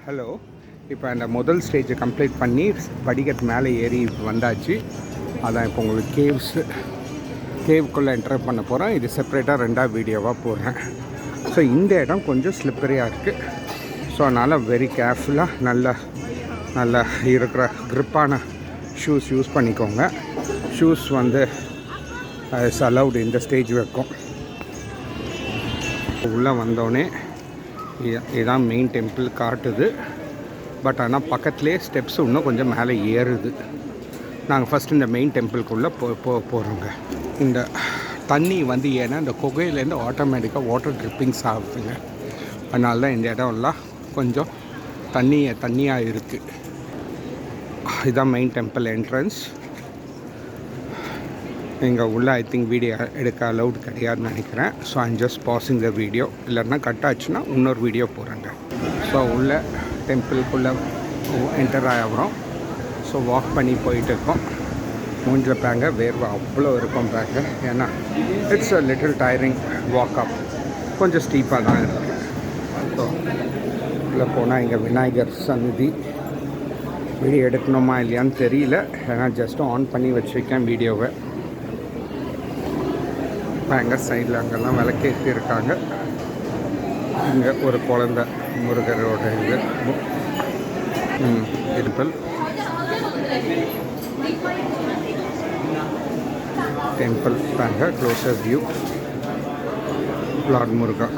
Hello. இப்போ அந்த முதல் ஸ்டேஜை கம்ப்ளீட் பண்ணி படிக்கட்டு மேலே ஏறி வந்தாச்சு. அதான் இப்போ உங்களுக்கு கேவுக்குள்ளே என்டர் பண்ண போகிறேன். இது செப்பரேட்டாக ரெண்டாக வீடியோவாக போடுறேன். ஸோ இந்த இடம் கொஞ்சம் ஸ்லிப்பரியாக இருக்குது. ஸோ அதனால் வெரி கேர்ஃபுல்லாக நல்லா இருக்கிற க்ரிப்பான ஷூஸ் யூஸ் பண்ணிக்கோங்க. ஷூஸ் வந்து இஸ் அலவுட் இந்த ஸ்டேஜ் வரைக்கும். உள்ளே வந்தோடனே இதுதான் மெயின் டெம்பிள் காட்டுது. பட் ஆனால் பக்கத்துலேயே ஸ்டெப்ஸ் இன்னும் கொஞ்சம் மேலே ஏறுது. நாங்கள் ஃபஸ்ட்டு இந்த மெயின் டெம்பிளுக்குள்ளே போகிறோங்க. இந்த தண்ணி வந்து ஏன்னா இந்த குகையிலேருந்து ஆட்டோமேட்டிக்காக வாட்டர் ட்ரிப்பிங்ஸ் ஆகுதுங்க. அதனால தான் இந்த இடம்லாம் கொஞ்சம் தண்ணியாக இருக்குது. இதுதான் மெயின் டெம்பிள் என்ட்ரன்ஸ். இங்கே உள்ள ஐ திங்க் வீடியோ எடுக்க அலவுட் கிடையாதுன்னு நினைக்கிறேன். So I'm just passing the video. இல்லைன்னா கட் ஆச்சுன்னா இன்னொரு வீடியோ போகிறேங்க. ஸோ உள்ள டெம்பிளுக்குள்ளே என்டர் ஆகிறோம். ஸோ வாக் பண்ணி போயிட்டு இருக்கோம். மூஞ்சில் பேங்க வேர்வை அவ்வளோ இருக்கும் பேங்க. ஏன்னா it's a little tiering walk அப். கொஞ்சம் ஸ்டீப்பாக தான் இருக்குது. ஸோ உள்ளே போனால் இங்கே விநாயகர் சந்நிதி. வீடியோ எடுக்கணுமா இல்லையான்னு தெரியல. ஏன்னா ஜஸ்ட்டு ஆன் பண்ணி வச்சுருக்கேன் வீடியோவை. எங்கள் சைடில் அங்கெல்லாம் விளக்கேற்றி இருக்காங்க. இங்கே ஒரு குழந்தை முருகரோட இது டெம்பிள். டெம்பிள் தாங்க க்ளோசர் வியூ. லார்ட் முருகா.